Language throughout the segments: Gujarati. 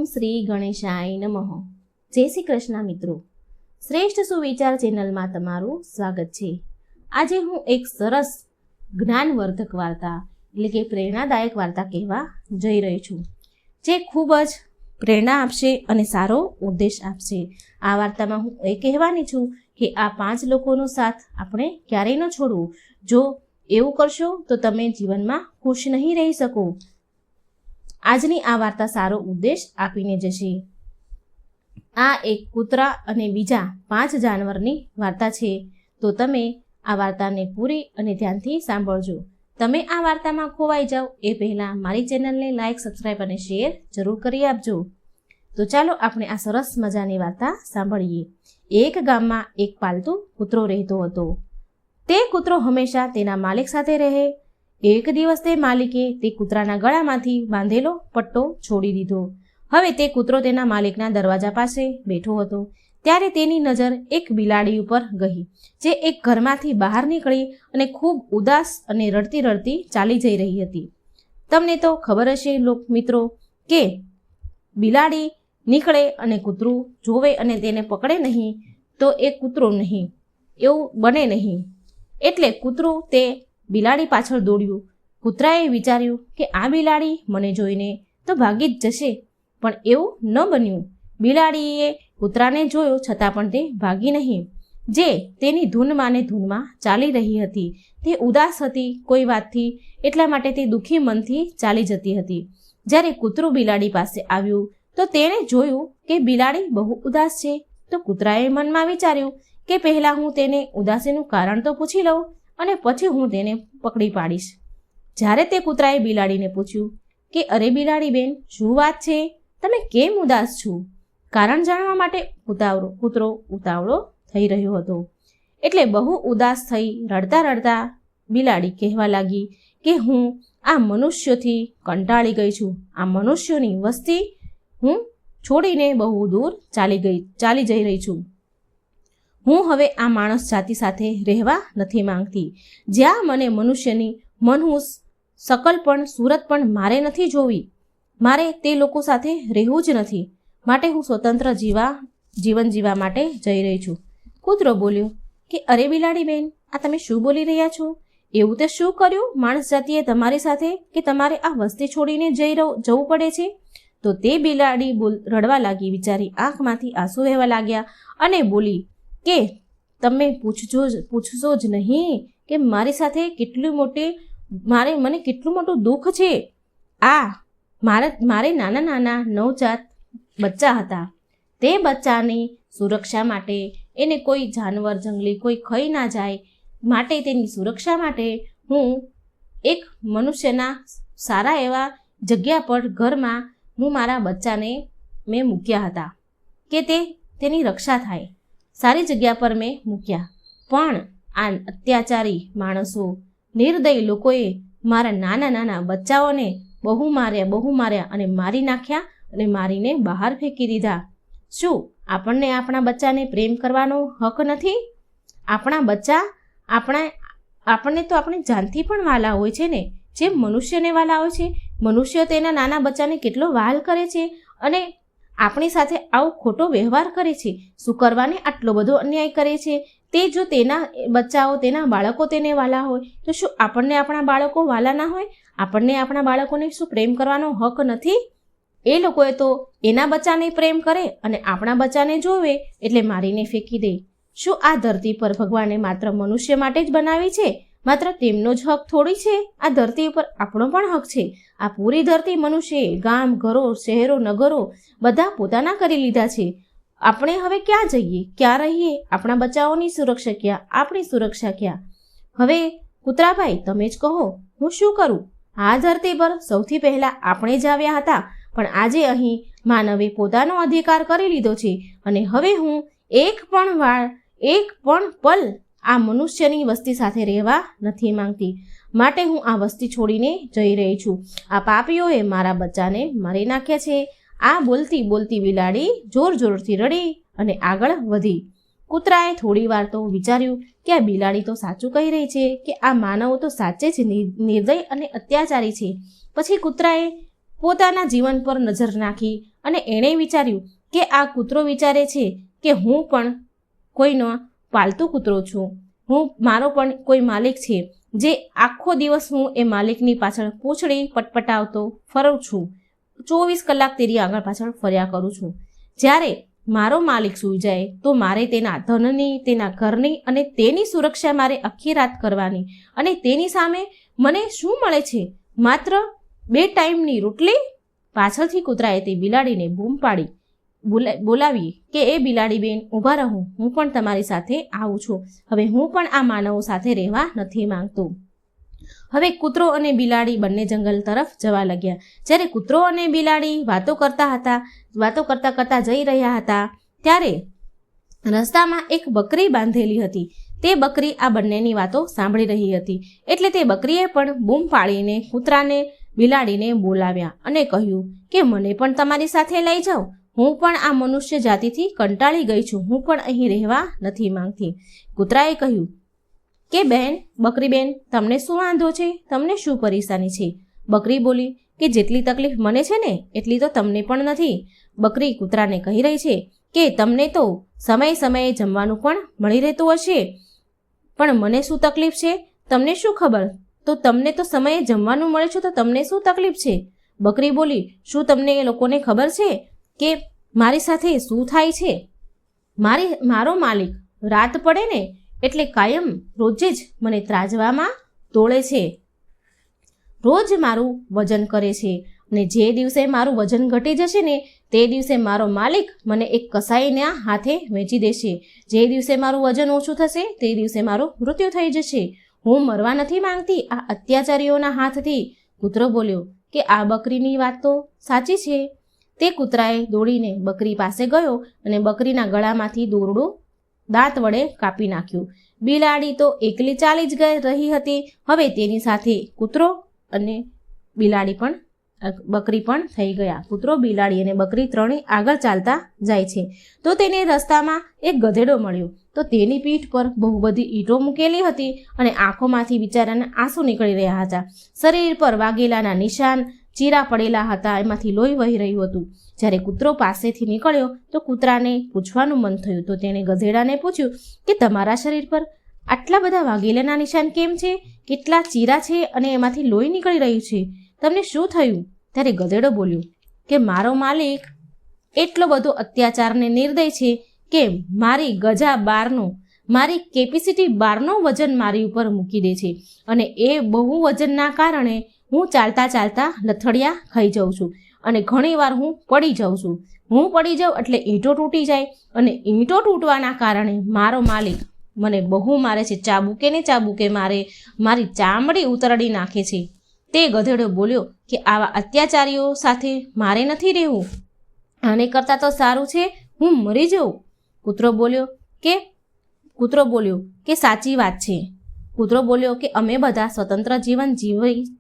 ઓમ શ્રી ગણેશાય નમઃ. જય શ્રી કૃષ્ણ મિત્રો. શ્રેષ્ઠ સુવિચાર ચેનલમાં તમારું સ્વાગત છે. આજે હું એક સરસ જ્ઞાનવર્ધક વાર્તા એટલે કે પ્રેરણાદાયક વાર્તા કહેવા જઈ રહી છું, જે ખૂબ જ પ્રેરણા આપશે અને સારો ઉદ્દેશ આપશે. આ વાર્તામાં હું એ કહેવાની છું કે આ 5 લોકોનો સાથ આપણે ક્યારેય ન છોડવું. જો એવું કરશો તો તમે જીવનમાં ખુશ નહીં રહી શકો. આજની આ વાર્તા સારો ઉદ્દેશ આપીને જશે. આ એક કૂતરા અને બીજા 5 જાનવરની વાર્તા છે. તો તમે આ વાર્તાને પૂરી અને ધ્યાનથી સાંભળજો. તમે આ વાર્તામાં ખોવાઈ જાઓ એ પહેલાં મારી ચેનલને લાઇક, સબસ્ક્રાઈબ અને શેર જરૂર કરી આપજો. તો ચાલો આપણે આ સરસ મજાની વાર્તા સાંભળીએ. એક ગામમાં એક પાલતુ કૂતરો રહેતો હતો. તે કૂતરો હંમેશા તેના માલિક સાથે રહે. એક દિવસ તે માલિકે તે કૂતરાના ગળામાંથી બાંધેલો પટ્ટો છોડી દીધો. હવે તે કૂતરો તેના માલિકના દરવાજા પાસે બેઠો હતો. ત્યારે તેની નજર એક બિલાડી ઉપર ગઈ, જે એક ઘરમાંથી બહાર નીકળી અને ખૂબ ઉદાસ અને રડતી રડતી ચાલી જઈ રહી હતી. તમને તો ખબર હશે મિત્રો કે બિલાડી નીકળે અને કૂતરું જોવે અને તેને પકડે નહીં તો એ કૂતરો નહીં, એવું બને નહીં. એટલે કૂતરું તે બિલાડી પાછળ દોડ્યું. કૂતરાએ વિચાર્યું કે આ બિલાડી મને જોઈને તો ભાગી જ જશે, પણ એવું ન બન્યું. બિલાડીએ કૂતરાને જોયો છતાં પણ તે ભાગી નહીં. જે તેની ધૂનમાં ને ધૂનમાં ચાલી રહી હતી. તે ઉદાસ હતી કોઈ વાતથી, એટલા માટે તે દુઃખી મનથી ચાલી જતી હતી. જ્યારે કૂતરું બિલાડી પાસે આવ્યું તો તેણે જોયું કે બિલાડી બહુ ઉદાસ છે. તો કૂતરાએ મનમાં વિચાર્યું કે પહેલાં હું તેને ઉદાસીનું કારણ તો પૂછી લઉં અને પછી હું તેને પકડી પાડીશ. જ્યારે તે કૂતરાએ બિલાડીને પૂછ્યું કે અરે બિલાડી બેન, શું વાત છે? તમે કેમ ઉદાસ છો? કારણ જાણવા માટે કૂતરો ઉતાવળો થઈ રહ્યો હતો. એટલે બહુ ઉદાસ થઈ રડતા રડતા બિલાડી કહેવા લાગી કે હું આ મનુષ્યોથી કંટાળી ગઈ છું. આ મનુષ્યોની વસ્તી હું છોડીને બહુ દૂર ચાલી જઈ રહી છું. હું હવે આ માણસ જાતિ સાથે રહેવા નથી માંગતી. જ્યાં મને મનુષ્યની મનહૂસ શકલ પણ સુરત પણ મારે નથી જોવી. મારે તે લોકો સાથે રહેવું જ નથી. માટે હું સ્વતંત્ર જીવન જીવવા માટે જઈ રહી છું. કૂતરો બોલ્યો કે અરે બિલાડી બેન, આ તમે શું બોલી રહ્યા છો? એવું તે શું કર્યું માણસ જાતિએ તમારી સાથે કે તમારે આ વસ્તી છોડીને જવું પડે છે? તો તે બિલાડી રડવા લાગી. બિચારી આંખમાંથી આંસુ વહેવા લાગ્યા અને બોલી કે તમે પૂછશો જ નહીં કે મારી સાથે મને કેટલું મોટું દુઃખ છે. મારે નાના નાના નવજાત બચ્ચા હતા. તે બચ્ચાની સુરક્ષા માટે, એને કોઈ જાનવર જંગલી કોઈ ખાઈ ના જાય માટે, તેની સુરક્ષા માટે હું એક મનુષ્યના સારા એવા જગ્યા પર ઘરમાં હું મારા બચ્ચાને મેં મૂક્યા હતા કે તેની રક્ષા થાય. સારી જગ્યા પર મેં મૂક્યા. પણ આ અત્યાચારી માણસો, નિર્દય લોકોએ મારા નાના નાના બચ્ચાઓને બહુ માર્યા અને મારી નાખ્યા અને મારીને બહાર ફેંકી દીધા. શું આપણને આપણા બચ્ચાને પ્રેમ કરવાનો હક નથી? આપણા બચ્ચા આપણને તો આપણી જાનથી પણ વાલા હોય છે ને, જેમ મનુષ્યને વાલા હોય છે. મનુષ્ય તેના નાના બચ્ચાને કેટલો વહાલ કરે છે અને આપણી સાથે આવો ખોટો વ્યવહાર કરે છે. શું કરવાને આટલો બધો અન્યાય કરે છે? તે જો તેના બચ્ચાઓ, તેના બાળકો તેને વાલા હોય તો શું આપણને આપણા બાળકો વાલા ના હોય? આપણને આપણા બાળકોને શું પ્રેમ કરવાનો હક નથી? એ લોકોએ તો એના બચ્ચાને પ્રેમ કરે અને આપણા બચ્ચાને જોવે એટલે મારીને ફેંકી દે. શું આ ધરતી પર ભગવાને માત્ર મનુષ્ય માટે જ બનાવી છે? માત્ર તેમનો જ હક થોડી છે? આ ધરતી ઉપર આપણો પણ હક છે. આ પૂરી ધરતી મનુષ્યએ ગામ, ઘરો, શહેરો, નગરો બધા પોતાના કરી લીધા છે. આપણે હવે ક્યાં જઈએ, ક્યાં રહીએ? આપણા બચ્ચાઓની સુરક્ષા ક્યાં? આપણી સુરક્ષા ક્યાં? હવે કૂતરાભાઈ, તમે જ કહો, હું શું કરું? આ ધરતી પર સૌથી પહેલા આપણે જ આવ્યા હતા, પણ આજે અહીં માનવે પોતાનો અધિકાર કરી લીધો છે અને હવે હું એક પણ પલ આ મનુષ્યની વસ્તી સાથે રહેવા નથી માંગતી. માટે હું આ વસ્તી છોડીને જઈ રહી છું. આ પાપીઓએ મારા બચ્ચાને મારી નાખ્યા છે. આ બોલતી બોલતી બિલાડી જોર જોરથી રડી અને આગળ વધી. કૂતરાએ થોડી વાર તો વિચાર્યું કે આ બિલાડી તો સાચું કહી રહી છે કે આ માનવો તો સાચે જ નિર્દય અને અત્યાચારી છે. પછી કૂતરાએ પોતાના જીવન પર નજર નાખી અને એણે વિચાર્યું કે આ કૂતરો વિચારે છે કે હું પણ કોઈનો પાલતુ કૂતરો છું, મારો પણ કોઈ માલિક છે, જે આખો દિવસ હું એ માલિકની પાછળ પૂંછડી પટપટાવતો ફરું છું, 24 કલાક તેની આગળ પાછળ ફર્યા કરું છું. જ્યારે મારો માલિક સૂઈ જાય તો મારે તેના ધનની, તેના ઘરની અને તેની સુરક્ષા મારે આખી રાત કરવાની, અને તેની સામે મને શું મળે છે? માત્ર 2 ટાઈમની રોટલી. પાછળથી કૂતરાએ તે બિલાડીને બૂમ પાડી બોલાવી કે એ બિલાડી બેન, ઊભા રહો, હું પણ તમારી સાથે આવું છું. હવે હું પણ આ માનવો સાથે રહેવા નથી માંગતો. હવે કૂતરો અને બિલાડી બંને જંગલ તરફ જવા લાગ્યા. જ્યારે કૂતરો અને બિલાડી વાતો કરતા જઈ રહ્યા હતા, ત્યારે રસ્તામાં એક બકરી બાંધેલી હતી. તે બકરી આ બંનેની વાતો સાંભળી રહી હતી. એટલે તે બકરીએ પણ બૂમ પાડીને કૂતરાને, બિલાડીને બોલાવ્યા અને કહ્યું કે મને પણ તમારી સાથે લઈ જાઓ. હું પણ આ મનુષ્ય જાતિથી કંટાળી ગઈ છું, હું પણ અહીં રહેવા નથી માંગતી. કૂતરાએ કહ્યું કે બકરી બેન, તમને શું વાંધો છે? તમને શું પરેશાની છે? બકરી બોલી કે જેટલી તકલીફ મને છે ને એટલી તો તમને પણ નથી. બકરી કૂતરાને કહી રહી છે કે તમને તો સમયે જમવાનું પણ મળી રહેતું હશે, પણ મને શું તકલીફ છે તમને શું ખબર? તો તમને તો સમયે જમવાનું મળે છે, તો તમને શું તકલીફ છે? બકરી બોલી, શું તમને એ લોકોને ખબર છે કે મારી સાથે શું થાય છે? મારો માલિક રાત પડે ને એટલે કાયમ રોજે જ મને ત્રાજવામાં તોડે છે, રોજ મારું વજન કરે છે, અને જે દિવસે મારું વજન ઘટી જશે ને તે દિવસે મારો માલિક મને એક કસાઈના હાથે વેચી દેશે. જે દિવસે મારું વજન ઓછું થશે તે દિવસે મારું મૃત્યુ થઈ જશે. હું મરવા નથી માંગતી આ અત્યાચારીઓના હાથથી. કૂતરો બોલ્યો કે આ બકરીની વાત તો સાચી છે. તે કૂતરાએ દોડીને બકરી પાસે ગયો અને બકરીના ગળામાંથી દોરડું દાંત વડે કાપી નાખ્યું. બિલાડી તો એકલી ચાલી જ રહી હતી. હવે તેની સાથે કૂતરો અને બકરી પણ થઈ ગયા. કૂતરો, બિલાડી અને બકરી ત્રણેય આગળ ચાલતા જાય છે. તો તેને રસ્તામાં એક ગધેડો મળ્યો. તો તેની પીઠ પર બહુ બધી ઈંટો મૂકેલી હતી અને આંખોમાંથી બિચારાના આંસુ નીકળી રહ્યા હતા. શરીર પર વાગેલાના નિશાન, ચીરા પડેલા હતા, એમાંથી લોહી વહી રહ્યું હતું. જ્યારે કૂતરો પાસેથી નીકળ્યો તો કૂતરાને પૂછવાનું મન થયું. તો તેણે ગધેડાને પૂછ્યું કે તમારા શરીર પર આટલા બધા વાગેલાના નિશાન કેમ છે? કેટલા ચીરા છે અને એમાંથી લોહી નીકળી રહ્યું છે? તમને શું થયું? ત્યારે ગધેડો બોલ્યો કે મારો માલિક એટલો બધો અત્યાચારને નિર્દય છે કે મારી ગજા 12નો, મારી કેપેસિટી 12નો વજન મારી ઉપર મૂકી દે છે, અને એ બહુ વજનના કારણે હું ચાલતા લથડિયા ખાઈ જાઉં છું, અને ઘણીવાર હું પડી જાઉં છું. હું પડી જાઉં એટલે ઈંટો તૂટી જાય, અને ઈંટો તૂટવાના કારણે મારો માલિક મને બહુ મારે છે, ચાબુકે મારે મારી ચામડી ઉતરડી નાખે છે. તે ગધેડો બોલ્યો કે આવા અત્યાચારીઓ સાથે મારે નથી રહેવું, આને કરતાં તો સારું છે હું મરી જાઉં. કૂતરો બોલ્યો કે સાચી વાત છે. કૂતરો બોલ્યો કે અમે બધા સ્વતંત્ર જીવન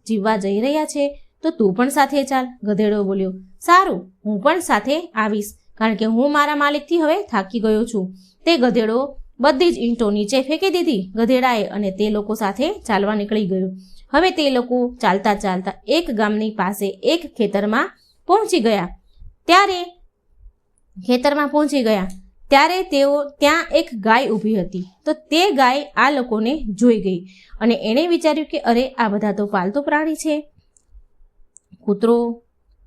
જીવવા જઈ રહ્યા છે, તો તું પણ સાથે ચાલ. ગધેડો બોલ્યો સારું, હું પણ સાથે આવીશ, કારણ કે હું મારા માલિકથી હવે થાકી ગયો છું. તે ગધેડો બધી જ ઈંટો નીચે ફેંકી દીધી ગધેડાએ, અને તે લોકો સાથે ચાલવા નીકળી ગયો. હવે તે લોકો ચાલતા એક ગામની પાસે એક ખેતરમાં પહોંચી ગયા. ત્યારે તેઓ ત્યાં એક ગાય ઊભી હતી. તો તે ગાય આ લોકોને જોઈ ગઈ અને એણે વિચાર્યું કે અરે, આ બધા તો પાલતુ પ્રાણી છે. કૂતરો,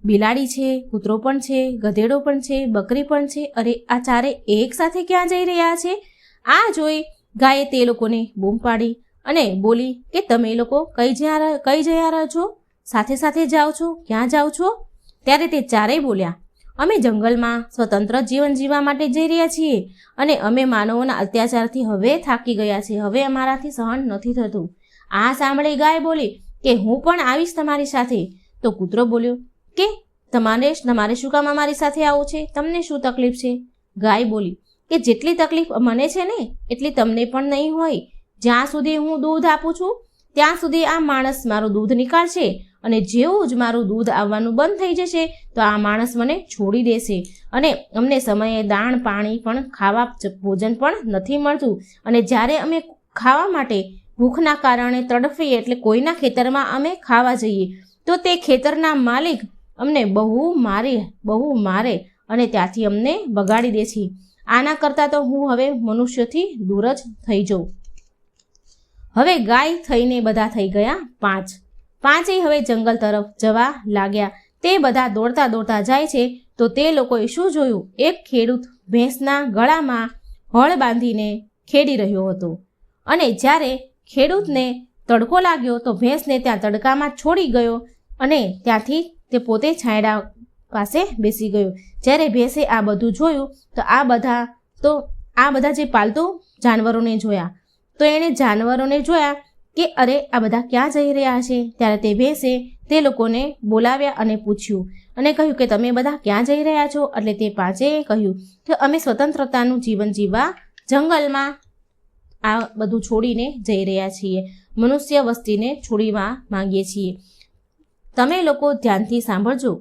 બિલાડી છે, કૂતરો પણ છે, ગધેડો પણ છે, બકરી પણ છે. અરે, આ ચારે એક સાથે ક્યાં જઈ રહ્યા છે? આ જોઈ ગાયે તે લોકોને બૂમ પાડી અને બોલી કે તમે લોકો કઈ જઈ રહ્યા છો? સાથે જાઓ છો? ક્યાં જાઓ છો? ત્યારે તે ચારેય બોલ્યા અમે જંગલમાં સ્વતંત્ર જીવન જીવવા માટે જઈ રહ્યા છીએ, અને અમે માનવોના અત્યાચારથી હવે થાકી ગયા છીએ, હવે અમારાથી સહન નથી થતું. આ સાંભળી ગાય બોલી કે હું પણ આવીશ તમારી સાથે. તો કૂતરો બોલ્યો કે તમારે શું કામ અમારી સાથે આવવું છે? તમને શું તકલીફ છે? ગાય બોલી કે જેટલી તકલીફ મને છે ને એટલી તમને પણ નહીં હોય. જ્યાં સુધી હું દૂધ આપું છું ત્યાં સુધી આ માણસ મારું દૂધ નીકાળશે, અને જેવું જ મારું દૂધ આવવાનું બંધ થઈ જશે તો આ માણસ મને છોડી દેશે, અને અમને સમયે દાણ પાણી પણ ભોજન પણ નથી મળતું. અને જ્યારે અમે ખાવા માટે ભૂખના કારણે તડફીએ એટલે કોઈના ખેતરમાં અમે ખાવા જઈએ તો તે ખેતરના માલિક અમને બહુ મારે અને ત્યાંથી અમને બગાડી દે છે. આના કરતાં તો હું હવે મનુષ્યથી દૂર જ થઈ જાઉં. હવે ગાય થઈને બધા થઈ ગયા 5. પાંચેય હવે જંગલ તરફ જવા લાગ્યા. તે બધા દોડતા દોડતા જાય છે તો તે લોકોએ શું જોયું? એક ખેડૂત ભેંસના ગળામાં હળ બાંધીને ખેડી રહ્યો હતો. અને જ્યારે ખેડૂતને તડકો લાગ્યો તો ભેંસને ત્યાં તડકામાં છોડી ગયો અને ત્યાંથી તે પોતે છાંયડા પાસે બેસી ગયો. જ્યારે ભેંસે આ બધું જોયું તો આ બધા જે પાલતુ જાનવરોને જોયા તો એણે જાનવરોને જોયા કે અરે આ બધા ક્યાં જઈ રહ્યા છે. ત્યારે તે ભેંસે તે લોકોને બોલાવ્યા અને પૂછ્યું અને કહ્યું કે તમે બધા ક્યાં જઈ રહ્યા છો? એટલે તે પાંચેય કહ્યું કે અમે સ્વતંત્રતાનું જીવન જીવવા જંગલમાં આ બધું છોડીને જઈ રહ્યા છીએ. મનુષ્ય વસ્તીને છોડીવા માંગીએ છીએ. તમે લોકો ધ્યાનથી સાંભળજો.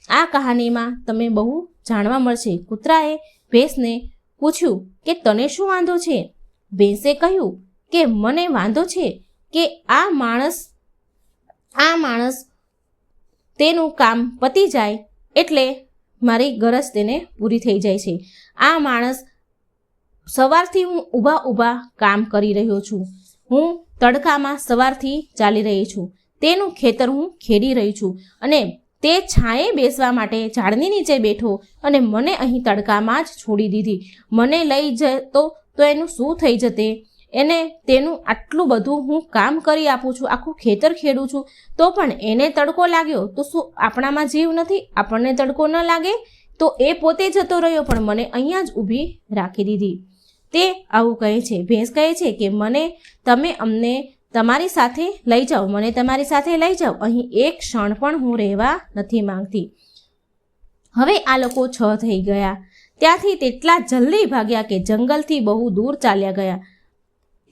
આ કહાનીમાં તમે બહુ જાણવા મળશે. કૂતરાએ ભેંસને પૂછ્યું કે તને શું વાંધો છે? ભેંસે કહ્યું કે મને વાંધો છે કે આ માણસ તેનું કામ પતી જાય એટલે મારી ગરજ તેને પૂરી થઈ જાય છે. આ માણસ સવારથી હું ઊભા કામ કરી રહ્યો છું. હું તડકામાં સવારથી ચાલી રહી છું. તેનું ખેતર હું ખેડી રહી છું અને તે છાંયે બેસવા માટે ઝાડની નીચે બેઠો અને મને અહીં તડકામાં જ છોડી દીધી. મને લઈ જતો તો એનું શું થઈ જતે? એને તેનું આટલું બધું હું કામ કરી આપું છું, આખું ખેતર ખેડું છું, તો પણ એને તડકો લાગ્યો તો શું આપણામાં જીવ નથી? આપણને તડકો ન લાગે? તો એ પોતે જતો રહ્યો પણ મને અહીંયા જ ઊભી રાખી દીધી. તે આવું કહે છે. ભેંસ કહે છે કે તમે અમને તમારી સાથે લઈ જાઓ, મને તમારી સાથે લઈ જાઓ. અહીં એક ક્ષણ પણ હું રહેવા નથી માંગતી. હવે આ લોકો 6 થઈ ગયા. ત્યાંથી તેટલા જલ્દી ભાગ્યા કે જંગલથી બહુ દૂર ચાલ્યા ગયા.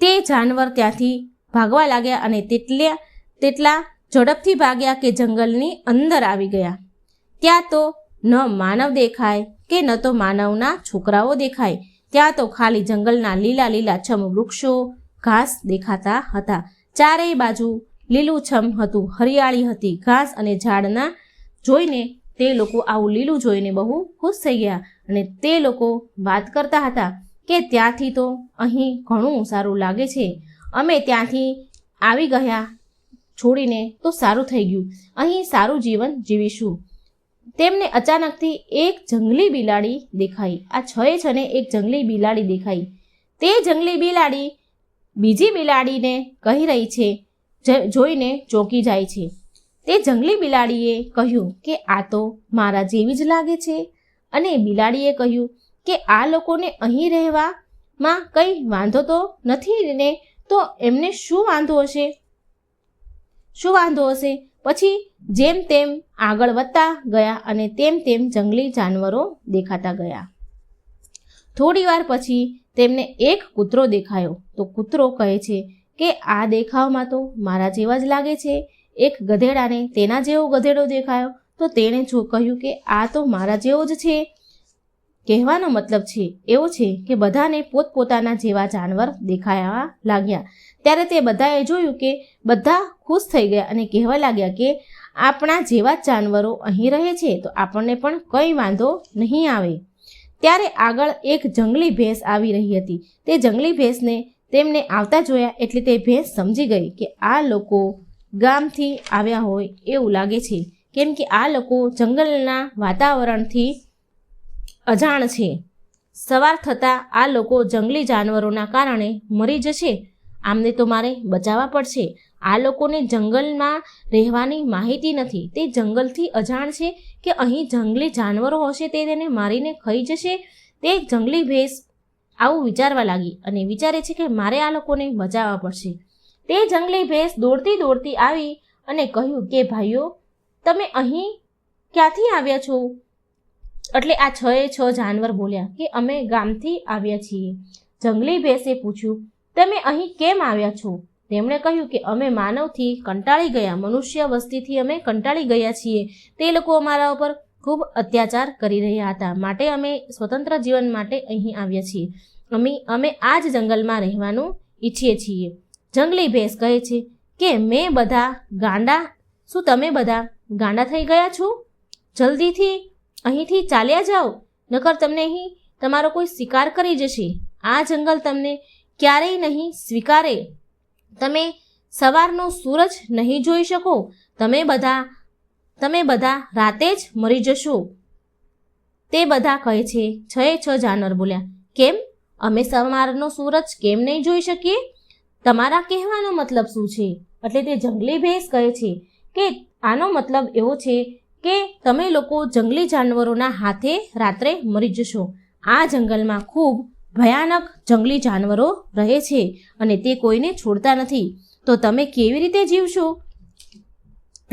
તે જાનવર ત્યાંથી ભાગવા લાગ્યા અને તેટલા ઝડપથી ભાગ્યા કે જંગલની અંદર આવી ગયા. ત્યાં તો ન માનવ દેખાય કે ન તો માનવના છોકરાઓ દેખાય. ત્યાં તો ખાલી જંગલના લીલાછમ વૃક્ષો, ઘાસ દેખાતા હતા. ચારેય બાજુ લીલુંછમ હતું, હરિયાળી હતી. ઘાસ અને ઝાડના જોઈને તે લોકો આવું લીલું જોઈને બહુ ખુશ થઈ ગયા અને તે લોકો વાત કરતા હતા કે ત્યાંથી તો અહીં ઘણું સારું લાગે છે. અમે ત્યાંથી આવી ગયા છોડીને તો સારું થઈ ગયું. અહીં સારું જીવન જીવીશું. તેમને અચાનકથી એક જંગલી બિલાડી દેખાઈ. આ 6 ને એક જંગલી બિલાડી દેખાઈ. તે જંગલી બિલાડી બીજી બિલાડીને કહી રહી છે, જોઈને ચોંકી જાય છે. તે જંગલી બિલાડીએ કહ્યું કે આ તો મારા જેવી જ લાગે છે. અને બિલાડીએ કહ્યું કે આ લોકોને અહીં રહેવામાં કંઈ વાંધો તો નથી ને, તો એમને શું વાંધો હશે? પછી જેમ તેમ આગળ વધતા ગયા અને તેમ જંગલી જાનવરો દેખાતા ગયા. થોડી વાર પછી તેમને એક કૂતરો દેખાયો. તો કૂતરો કહે છે કે આ દેખાવમાં તો મારા જેવા જ લાગે છે. એક ગધેડાને તેના જેવો ગધેડો દેખાયો તો તેણે કહ્યું કે આ તો મારા જેવો જ છે. કહેવાનો મતલબ છે એવો છે કે બધાને પોતપોતાના જેવા જાનવર દેખાવા લાગ્યા. ત્યારે તે બધાએ જોયું કે બધા ખુશ થઈ ગયા અને કહેવા લાગ્યા કે આપણા જેવા જ જાનવરો અહીં રહે છે તો આપણને પણ કંઈ વાંધો નહીં આવે. ત્યારે આગળ એક જંગલી ભેંસ આવી રહી હતી. તે જંગલી ભેંસને તેમને આવતા જોયા એટલે તે ભેંસ સમજી ગઈ કે આ લોકો ગામથી આવ્યા હોય એવું લાગે છે, કેમ કે આ લોકો જંગલના વાતાવરણથી અજાણ છે. સવાર થતાં આ લોકો જંગલી જાનવરોના કારણે મરી જશે. આમને તો મારે બચાવવા પડશે. આ લોકોને જંગલમાં રહેવાની માહિતી નથી. તે જંગલથી અજાણ છે કે અહીં જંગલી જાનવરો હશે, તે તેને મારીને ખાઈ જશે. તે જંગલી ભેંસ આવું વિચારવા લાગી અને વિચારે છે કે મારે આ લોકોને બચાવવા પડશે. તે જંગલી ભેંસ દોડતી આવી અને કહ્યું કે ભાઈઓ, તમે અહીં ક્યાંથી આવ્યા છો? એટલે આ 6 જાનવર બોલ્યા કે અમે ગામથી આવ્યા છીએ. જંગલી ભેંસે પૂછ્યું, તમે અહીં કેમ આવ્યા છો? તેમણે કહ્યું કે અમે માનવથી કંટાળી ગયા, મનુષ્ય વસ્તીથી અમે કંટાળી ગયા છીએ. તે લોકો અમારા ઉપર ખૂબ અત્યાચાર કરી રહ્યા હતા, માટે અમે સ્વતંત્ર જીવન માટે અહીં આવ્યા છીએ. અમે આ જ જંગલમાં રહેવાનું ઈચ્છીએ છીએ. જંગલી ભેંસ કહે છે કે શું તમે બધા ગાંડા થઈ ગયા છો? જલ્દીથી અહીંથી ચાલ્યા જાઓ, નકર તમને અહીં તમારો કોઈ શિકાર કરી જશે. આ જંગલ તમને ક્યારેય નહીં સ્વીકારે. તમે સવારનો સૂરજ નહીં જોઈ શકો. તમે બધા રાતે જ મરી જશો. તે બધા કહે છે. 6 જાનવર બોલ્યા, કેમ? અમે સવારનો સૂરજ કેમ નહીં જોઈ શકીએ? તમારા કહેવાનો મતલબ શું છે? એટલે તે જંગલી ભેંસ કહે છે કે આનો મતલબ એવો છે કે તમે લોકો જંગલી જાનવરોના હાથે રાત્રે મરી જશો. આ જંગલમાં ખૂબ ભયાનક જંગલી જાનવરો રહે છે અને તે કોઈને છોડતા નથી. તો તમે કેવી રીતે જીવશો?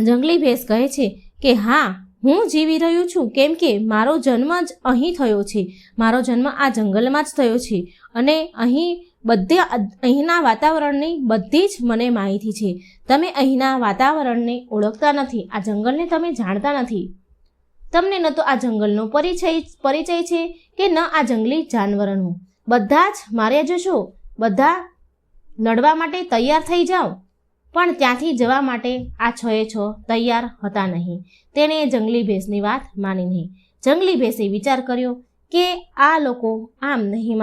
જંગલી ભેંસ કહે છે કે હા, હું જીવી રહ્યું છું, કેમ કે મારો જન્મ જ અહીં થયો છે. મારો જન્મ આ જંગલમાં જ થયો છે અને અહીંના વાતાવરણની બધી જ મને માહિતી છે. તમે અહીંના વાતાવરણને ઓળખતા નથી. આ જંગલને તમે જાણતા નથી. તમને ન તો આ જંગલનો પરિચય છે કે ન આ જંગલી જાનવરનો. બધા જ માર્યા જશો. બધા લડવા માટે તૈયાર થઈ જાઓ. પણ ત્યાંથી જવા માટે આ 6 તૈયાર હતા નહીં. તેણે જંગલી ભેંસની વાત માની નહીં. જંગલી ભેંસે વિચાર કર્યો કે આ લોકો આમ નહીં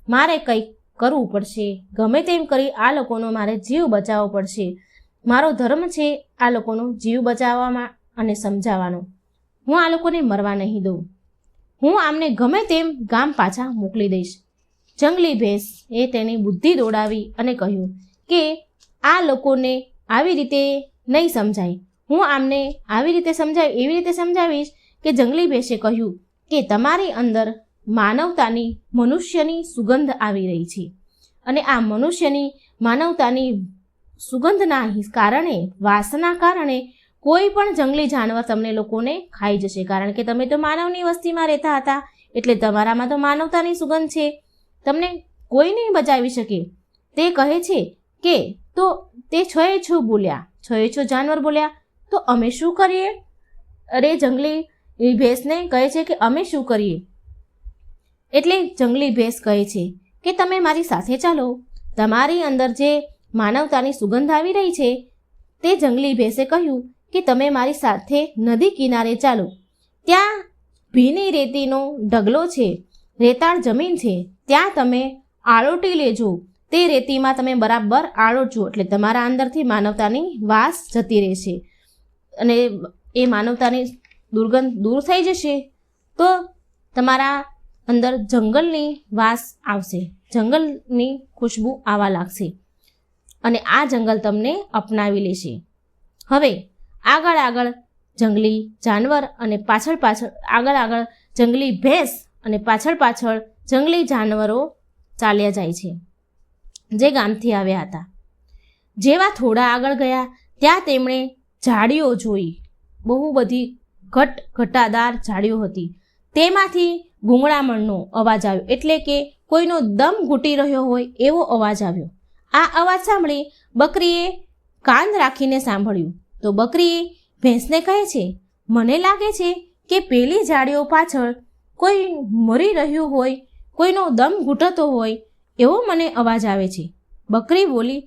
મારે કંઈક કરવું પડશે. ગમે તેમ કરી આ લોકોનો મારે જીવ બચાવવો પડશે. મારો ધર્મ છે આ લોકોનો જીવ બચાવવામાં અને સમજાવવાનો. હું આ લોકોને મરવા નહીં દઉં. હું આમને ગમે તેમ ગામ પાછા મોકલી દઈશ. જંગલી ભેંસ એ તેની બુદ્ધિ દોડાવી અને કહ્યું કે આ લોકોને આવી રીતે નહીં સમજાય. હું આમને આવી રીતે એવી રીતે સમજાવીશ કે જંગલી ભેંસે કહ્યું કે તમારી અંદર મનુષ્યની સુગંધ આવી રહી છે અને આ માનવતાની સુગંધના કારણે, વાસના કારણે કોઈ પણ જંગલી જાનવર તમને લોકોને ખાઈ જશે. કારણ કે તમે તો માનવની વસ્તીમાં રહેતા હતા, એટલે તમારામાં તો માનવતાની સુગંધ છે. તમને કોઈ નહીં બચાવી શકે. તે કહે છે કે તો તે 6 બોલ્યા. 6 જાનવર બોલ્યા, તો અમે શું કરીએ? અરે જંગલી ભેંસને કહે છે કે અમે શું કરીએ? એટલે જંગલી ભેંસ કહે છે કે તમે મારી સાથે ચાલો. તમારી અંદર જે માનવતાની સુગંધ આવી રહી છે, તે જંગલી ભેંસે કહ્યું કે તમે મારી સાથે નદી કિનારે ચાલો. ત્યાં ભીની રેતીનો ઢગલો છે, રેતાળ જમીન છે. ત્યાં તમે આળોટી લેજો. તે રેતીમાં તમે બરાબર આળોટજો, એટલે તમારા અંદરથી માનવતાની વાસ જતી રહેશે અને એ માનવતાની દુર્ગંધ દૂર થઈ જશે. તો તમારા અંદર જંગલની વાસ આવશે, જંગલની ખુશ્બુ આવવા લાગશે અને આ જંગલ તમને અપનાવી લેશે. હવે આગળ જંગલી જાનવર અને આગળ જંગલી ભેંસ અને પાછળ જંગલી જાનવરો ચાલ્યા જાય છે જે ગામથી આવ્યા હતા. જેવા થોડા આગળ ગયા ત્યાં તેમણે ઝાડીઓ જોઈ. બહુ બધી ઘટાદાર ઝાડીઓ હતી. તેમાંથી ગૂંગળામણનો અવાજ આવ્યો, એટલે કે કોઈનો દમ ઘૂંટી રહ્યો હોય એવો અવાજ આવ્યો. આ અવાજ સાંભળી બકરીએ કાન રાખીને સાંભળ્યું. તો બકરીએ ભેંસને કહે છે, મને લાગે છે કે પેલી ઝાડીઓ પાછળ કોઈ મરી રહ્યું હોય, કોઈનો દમ ઘૂંટતો હોય એવો મને અવાજ આવે છે. બકરી બોલી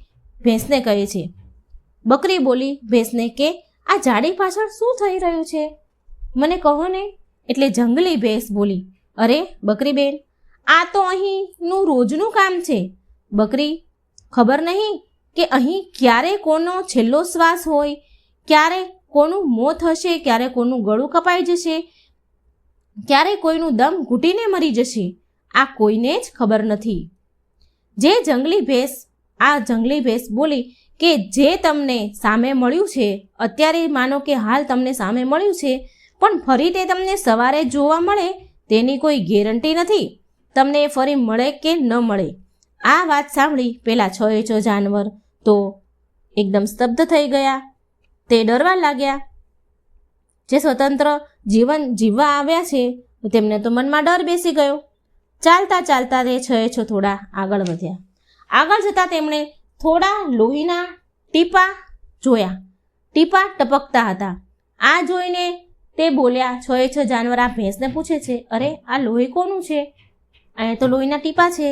ભેંસને કે આ ઝાડી પાછળ શું થઈ રહ્યું છે, મને કહો ને. એટલે જંગલી ભેંસ બોલી, અરે બકરીબેન, આ તો અહીંનું રોજનું કામ છે. બકરી, ખબર નહીં કે અહીં ક્યારે કોનો છેલ્લો શ્વાસ હોય, ક્યારે કોનું મોત હશે, ક્યારે કોનું ગળું કપાઈ જશે, ક્યારે કોઈનું દમ ઘૂંટીને મરી જશે. આ કોઈને જ ખબર નથી. જંગલી ભેંસ બોલી કે જે તમને સામે મળ્યું છે, અત્યારે માનો કે હાલ તમને સામે મળ્યું છે, પણ ફરી તે તમને સવારે જોવા મળે તેની કોઈ ગેરંટી નથી. તમને ફરી મળે કે ન મળે. આ વાત સાંભળી પેલા 6 જાનવર તો એકદમ સ્તબ્ધ થઈ ગયા. તે ડરવા લાગ્યા. જે સ્વતંત્ર જીવન જીવવા આવ્યા છે તેમને તો મનમાં ડર બેસી ગયો. ચાલતા તે 6 થોડા આગળ વધ્યા. આગળ જતાં તેમણે થોડા લોહીના ટીપા જોયા. ટીપા ટપકતા હતા. આ જોઈને તે બોલ્યા, 6 જાનવર આ ભેંસને પૂછે છે, અરે આ લોહી કોનું છે? અહીંયા તો લોહીના ટીપા છે.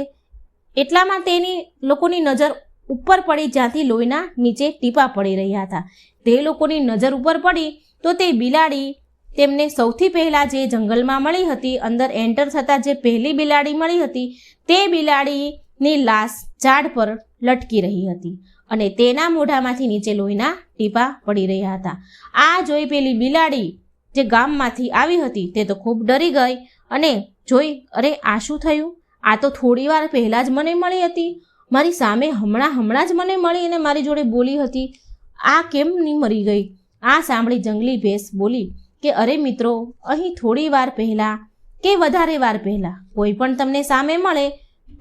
એટલામાં તેની લોકોની નજર ઉપર પડી જ્યાંથી લોહીના નીચે ટીપા પડી રહ્યા હતા. તે લોકોની નજર ઉપર પડી તો તે બિલાડી તેમને સૌથી પહેલાં જે જંગલમાં મળી હતી, અંદર એન્ટર થતાં જે પહેલી બિલાડી મળી હતી, તે બિલાડીની લાશ ઝાડ પર લટકી રહી હતી અને તેના મોઢામાંથી નીચે લોહીના ટીપા પડી રહ્યા હતા. આ જોઈ પેલી બિલાડી જે ગામમાંથી આવી હતી તે તો ખૂબ ડરી ગઈ અને જોઈ, અરે આ શું થયું? આ તો થોડી વાર પહેલાં જ મને મળી હતી, મારી સામે હમણાં જ મને મળી અને મારી જોડે બોલી હતી, આ કેમ નહીં મરી ગઈ? આ સાંભળી જંગલી ભેંસ બોલી કે અરે મિત્રો, અહીં થોડી વાર પહેલાં કે વધારે વાર પહેલાં કોઈ પણ તમને સામે મળે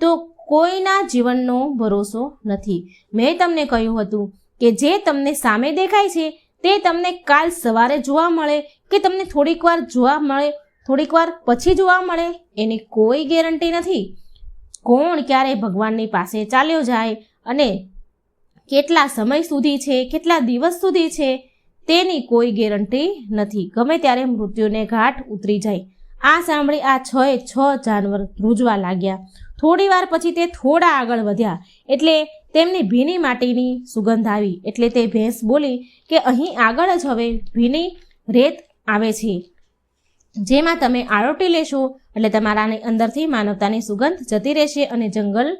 તો કોઈના જીવનનો ભરોસો નથી. મેં તમને કહ્યું હતું કે જે તમને સામે દેખાય છે તે તમને કાલ સવારે જોવા મળે કે તમને થોડીક વાર જોવા મળે, થોડીક વાર પછી જોવા મળે, એની કોઈ ગેરંટી નથી. કોણ ક્યારે ભગવાનની પાસે ચાલ્યો જાય અને કેટલા સમય સુધી છે, કેટલા દિવસ સુધી છે, તેની કોઈ ગેરંટી નથી. ગમે ત્યારે મૃત્યુને ઘાટ ઉતરી જાય. આ સાંભળી આ 6 જાનવર ધ્રુજવા લાગ્યા. થોડી વાર પછી તે થોડા આગળ વધ્યા એટલે તેમની ભીની માટીની સુગંધ આવી. એટલે તે ભેંસ બોલી કે અહીં આગળ જ હવે ભીની રેત આવે છે, જેમાં તમે આરોટી લેશો એટલે તમારાની અંદરથી માનવતાની સુગંધ જતી રહેશે અને જંગલ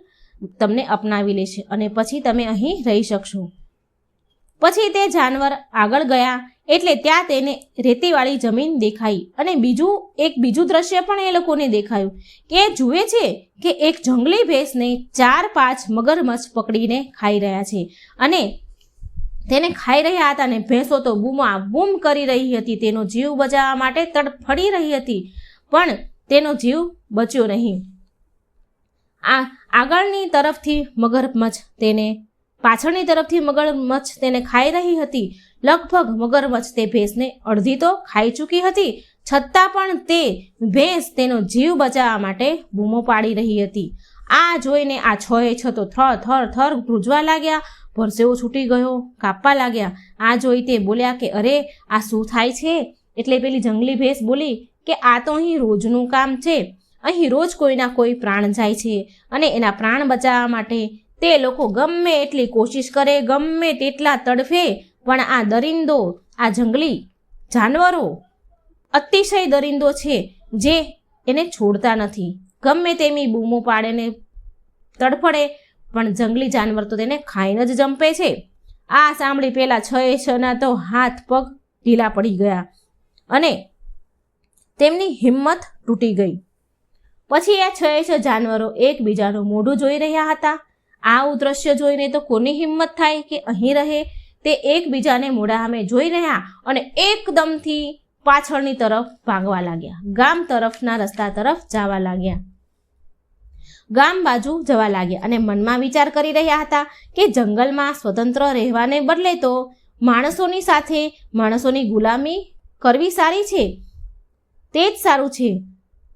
તમને અપનાવી લેશે અને પછી તમે અહીં રહી શકશો. પછી તે જાનવર આગળ ગયા એટલે ત્યાં તેને રેતીવાળી જમીન દેખાઈ અને બીજું દ્રશ્ય પણ એ લોકોને દેખાયું કે જુએ છે કે એક જંગલી ભેંસને 4-5 મગરમચ્છ પકડીને ખાઈ રહ્યા છે અને તેને ખાઈ રહ્યા હતા અને ભેંસો તો બૂમ કરી રહી હતી. તેનો જીવ બચાવવા માટે તડફડી રહી હતી પણ તેનો જીવ બચ્યો નહીં. આગળની તરફથી મગરમચ્છ પાછળની તરફથી મગરમચ્છ તેને ખાઈ રહી હતી. લગભગ મગરમચ્છ તે ભેંસને અડધી તો ખાઈ ચૂકી હતી, છતાં પણ તે ભેંસ તેનો જીવ બચાવવા માટે બૂમો પાડી રહી હતી. આ જોઈને આ 6 તો થર ધ્રુજવા લાગ્યા, પરસેવો છૂટી ગયો, કાપવા લાગ્યા. આ જોઈ તે બોલ્યા કે અરે આ શું થાય છે? એટલે પેલી જંગલી ભેંસ બોલી કે આ તો અહીં રોજનું કામ છે, અહીં રોજ કોઈના કોઈ પ્રાણ જાય છે અને એના પ્રાણ બચાવવા માટે તે લોકો ગમે એટલી કોશિશ કરે, ગમે તેટલા તડફે, પણ આ દરિંદો, આ જંગલી જાનવરો અતિશય દરિંદો છે જે એને છોડતા નથી. ગમે તેમી બૂમો પાડેને તડફડે પણ જંગલી જાનવર તો તેને ખાઈને જ જંપે છે. આ સાંભળી પેલા 6 તો હાથ પગ ઢીલા પડી ગયા અને તેમની હિંમત તૂટી ગઈ. પછી આ 6 જાનવરો એકબીજાનું મોઢું જોઈ રહ્યા હતા. આવું દ્રશ્ય જોઈને તો કોની હિંમત થાય કે અહીં રહે? તે એકબીજાને મોઢા સામે જોઈ રહ્યા અને એકદમથી પાછળની તરફ ભાગવા લાગ્યા. ગામ તરફના રસ્તા તરફ જવા લાગ્યા, ગામ બાજુ જવા લાગ્યા અને મનમાં વિચાર કરી રહ્યા હતા કે જંગલમાં સ્વતંત્ર રહેવાને બદલે તો માણસોની સાથે માણસોની ગુલામી કરવી સારી છે, તે જ સારું છે.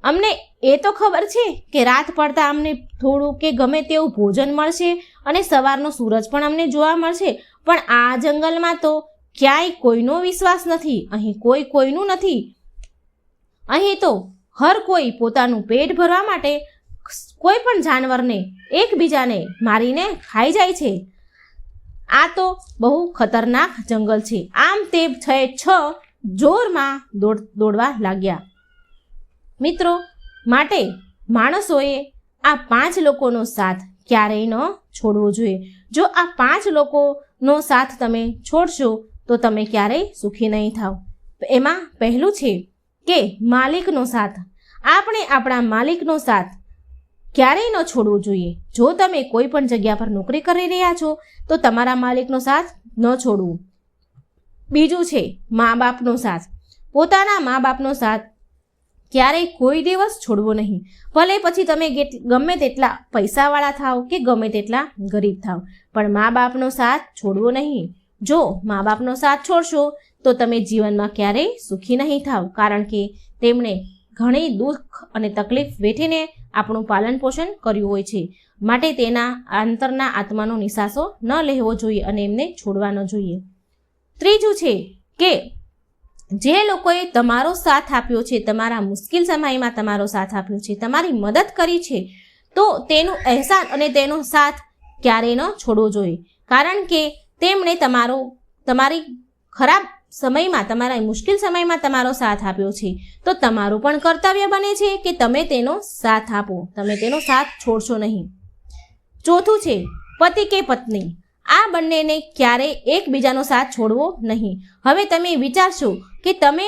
અમને એ તો ખબર છે કે રાત પડતા અમને થોડું કે ગમે તેવું ભોજન મળશે અને સવારનો સૂરજ પણ અમને જોવા મળશે, પણ આ જંગલમાં તો ક્યાંય કોઈનો વિશ્વાસ નથી, અહીં કોઈનું નથી. અહીં તો હર કોઈ પોતાનું પેટ ભરવા માટે કોઈ પણ જાનવરને એકબીજાને મારીને ખાઈ જાય છે. આ તો બહુ ખતરનાક જંગલ છે. આમ તે 6 જોરમાં દોડવા લાગ્યા. મિત્રો, માટે માણસોએ આ 5 લોકોનો સાથ ક્યારેય ન છોડવો જોઈએ. જો આ 5 લોકોનો સાથ તમે છોડશો તો તમે ક્યારેય સુખી નહીં થાવ. એમાં પહેલું છે કે માલિકનો સાથ. આપણે આપણા માલિકનો સાથ ક્યારેય ન છોડવો જોઈએ. જો તમે કોઈ પણ જગ્યા પર નોકરી કરી રહ્યા છો તો તમારા માલિકનો સાથ ન છોડવું. બીજું છે મા બાપનો સાથ. પોતાના મા બાપનો સાથ ક્યારેય કોઈ દિવસ છોડવો નહીં. ભલે પછી તમે ગમે તેટલા પૈસાવાળા થાવ કે ગમે તેટલા ગરીબ થાવ, પણ મા બાપનો સાથ છોડવો નહીં. જો મા બાપનો સાથ છોડશો તો તમે જીવનમાં ક્યારેય સુખી નહીં થાવ, કારણ કે તેમણે ઘણી દુઃખ અને તકલીફ વેઠીને આપણું પાલન પોષણ કર્યું હોય છે. માટે તેના અંતરના આત્માનો નિશાસો ન લેવો જોઈએ અને એમને છોડવા ન જોઈએ. ત્રીજું છે કે જે લોકોએ તમારો સાથ આપ્યો છે, તમારા મુશ્કેલ સમયમાં તમારો સાથ આપ્યો છે, તમારી મદદ કરી છે, તો તેનું અહેસાન અને તેનો સાથ ક્યારેય ન છોડવો જોઈએ, કારણ કે તેમણે તમારી ખરાબ સમયમાં, તમારા મુશ્કેલ સમયમાં તમારો સાથ આપ્યો છે, તો તમારું પણ કર્તવ્ય બને છે કે તમે તેનો સાથ આપો, તમે તેનો સાથ છોડશો નહીં. ચોથું છે પતિ કે પત્ની, આ બંનેને ક્યારેય એકબીજાનો સાથ છોડવો નહીં. હવે તમે વિચારશો કે તમે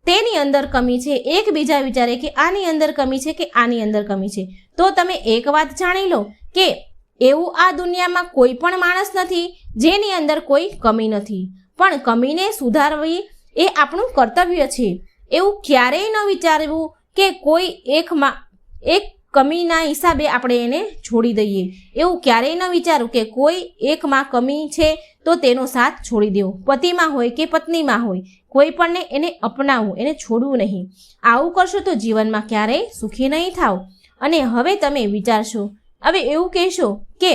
તેની અંદર કમી છે, એકબીજા વિચારે કે આની અંદર કમી છે કે આની અંદર કમી છે, તો તમે એક વાત જાણી લો કે એવું આ દુનિયામાં કોઈ પણ માણસ નથી જેની અંદર કોઈ કમી નથી, પણ કમીને સુધારવી એ આપણું કર્તવ્ય છે. એવું ક્યારેય ન વિચારવું કે કોઈ એક કમીના હિસાબે આપણે એને છોડી દઈએ. એવું ક્યારેય ન વિચારવું કે કોઈ એકમાં કમી છે તો તેનો સાથ છોડી દેવો. પતિમાં હોય કે પત્નીમાં હોય, કોઈ પણને એને અપનાવવું, એને છોડવું નહીં. આવું કરશો તો જીવનમાં ક્યારેય સુખી નહીં થાવ. અને હવે તમે વિચારશો, હવે એવું કહેશો કે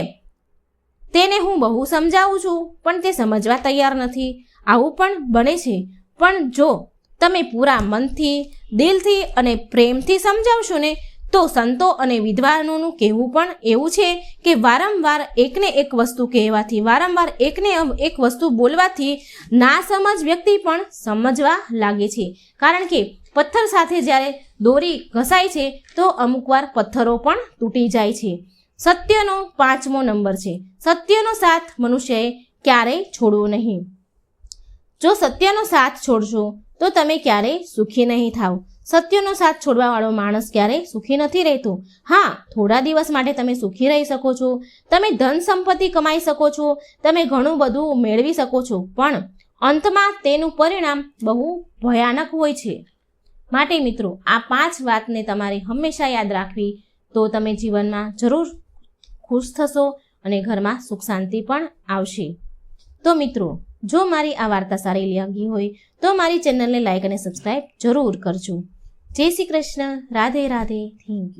તેને હું બહુ સમજાવું છું પણ તે સમજવા તૈયાર નથી. આવું પણ બને છે, પણ જો તમે પૂરા મનથી, દિલથી અને પ્રેમથી સમજાવશો ને, તો સંતો અને વિદ્વાનોનું કહેવું પણ એવું છે કે વારંવાર એકને એક વસ્તુ કહેવાથી, વારંવાર એકને એક વસ્તુ બોલવાથી ના સમજ વ્યક્તિ પણ સમજવા લાગે છે. કારણ કે પથ્થર સાથે જ્યારે દોરી ઘસાય છે તો અમુકવાર પથ્થરો પણ તૂટી જાય છે. સત્યનો 5મો નંબર છે, સત્યનો સાથ મનુષ્યએ ક્યારેય છોડવો નહીં. જો સત્યનો સાથ છોડશો તો તમે ક્યારેય સુખી નહીં થાવ. સત્યનો સાથ છોડવાવાળો માણસ ક્યારેય સુખી નથી રહેતો. હા, થોડા દિવસ માટે તમે સુખી રહી શકો છો, તમે ધન સંપત્તિ કમાઈ શકો છો, તમે ઘણું બધું મેળવી શકો છો, પણ અંતમાં તેનું પરિણામ બહુ ભયાનક હોય છે. માટે મિત્રો, આ 5 વાતને તમારે હંમેશા યાદ રાખવી, તો તમે જીવનમાં જરૂર ખુશ થશો અને ઘરમાં સુખ શાંતિ પણ આવશે. તો મિત્રો, જો મારી આ વાર્તા સારી લાગી હોય તો મારી ચેનલને લાઈક અને સબસ્ક્રાઈબ જરૂર કરજો. જય શ્રી કૃષ્ણ. રાધે રાધે. Thank you.